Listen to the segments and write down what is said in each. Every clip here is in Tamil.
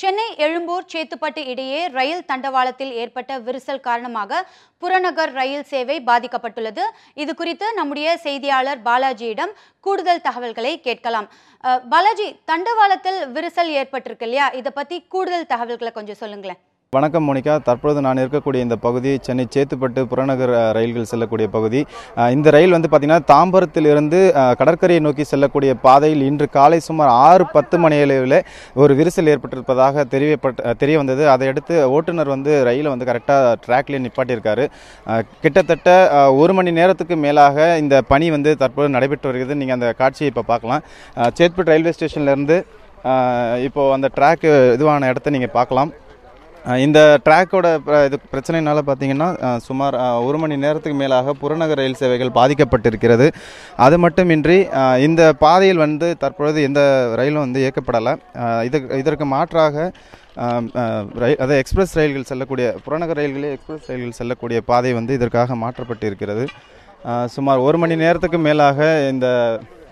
சென்னை எழும்பூர் சேத்துப்பட்டு இடையே ரயில் தண்டவாளத்தில் ஏற்பட்ட விரிசல் காரணமாக புறநகர் ரயில் சேவை பாதிக்கப்பட்டுள்ளது. இது குறித்து நம்முடைய செய்தியாளர் பாலாஜியிடம் கூடுதல் தகவல்களை கேட்கலாம். பாலாஜி, தண்டவாளத்தில் விரிசல் ஏற்பட்டிருக்கு இல்லையா, இதை பத்தி கூடுதல் தகவல்களை கொஞ்சம் சொல்லுங்களேன். வணக்கம் மோனிகா. தற்பொழுது நான் இருக்கக்கூடிய இந்த பகுதி சென்னை சேத்துப்பட்டு புறநகர் ரயில்கள் செல்லக்கூடிய பகுதி. இந்த ரயில் வந்து பார்த்திங்கன்னா தாம்பரத்திலிருந்து கடற்கரையை நோக்கி செல்லக்கூடிய பாதையில் இன்று காலை சுமார் 6:10 மணி அளவில் ஒரு விரிசல் ஏற்பட்டிருப்பதாக தெரிய வந்தது. அதையடுத்து ஓட்டுநர் வந்து ரயிலை வந்து கரெக்டாக ட்ராக்லேயே நிப்பாட்டியிருக்காரு. கிட்டத்தட்ட 1 மணி நேரத்துக்கு மேலாக இந்த பணி வந்து தற்போது நடைபெற்று வருகிறது. நீங்கள் அந்த காட்சியை இப்போ பார்க்கலாம். சேத்துப்பட்டு ரயில்வே ஸ்டேஷன்லேருந்து இப்போது அந்த ட்ராக் இதுவான இடத்த நீங்கள் பார்க்கலாம். இந்த ட்ராக்கோட இது பிரச்சனைனால பார்த்தீங்கன்னா சுமார் 1 மணி நேரத்துக்கு மேலாக புறநகர் ரயில் சேவைகள் பாதிக்கப்பட்டிருக்கிறது. அது மட்டுமின்றி இந்த பாதையில் வந்து தற்பொழுது எந்த ரயிலும் வந்து இயக்கப்படலை. இதற்கு மாற்றாக அதாவது எக்ஸ்பிரஸ் ரயில்கள் செல்லக்கூடிய புறநகர் ரயில்களே எக்ஸ்பிரஸ் ரயில்கள் செல்லக்கூடிய பாதை வந்து இதற்காக மாற்றப்பட்டு இருக்கிறது. சுமார் 1 மணி நேரத்துக்கு மேலாக இந்த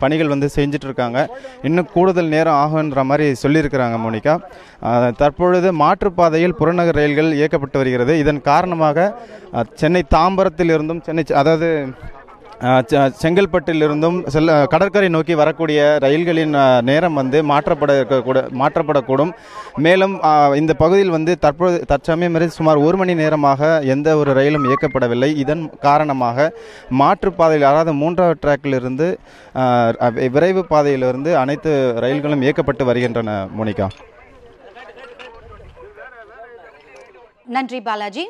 பணிகள் வந்து செஞ்சிட்ருக்காங்க. இன்னும் கூடுதல் நேரம் ஆகுன்ற மாதிரி சொல்லியிருக்கிறாங்க மோனிகா. தற்பொழுது மாற்றுப்பாதையில் புறநகர் ரயில்கள் இயக்கப்பட்டு வருகிறது. இதன் காரணமாக சென்னை தாம்பரத்திலிருந்தும் அதாவது செங்கல்பட்டிலிருந்தும் கடற்கரை நோக்கி வரக்கூடிய ரயில்களின் நேரம் வந்து மாற்றப்படக்கூடும். மேலும் இந்த பகுதியில் வந்து தற்சமயம் வரை சுமார் 1 மணி நேரமாக எந்த ஒரு ரயிலும் இயக்கப்படவில்லை. இதன் காரணமாக மாற்றுப்பாதையில், அதாவது 3வது ட்ராக்கிலிருந்து விரைவு பாதையிலிருந்து அனைத்து ரயில்களும் இயக்கப்பட்டு வருகின்றன மோனிகா. நன்றி பாலாஜி.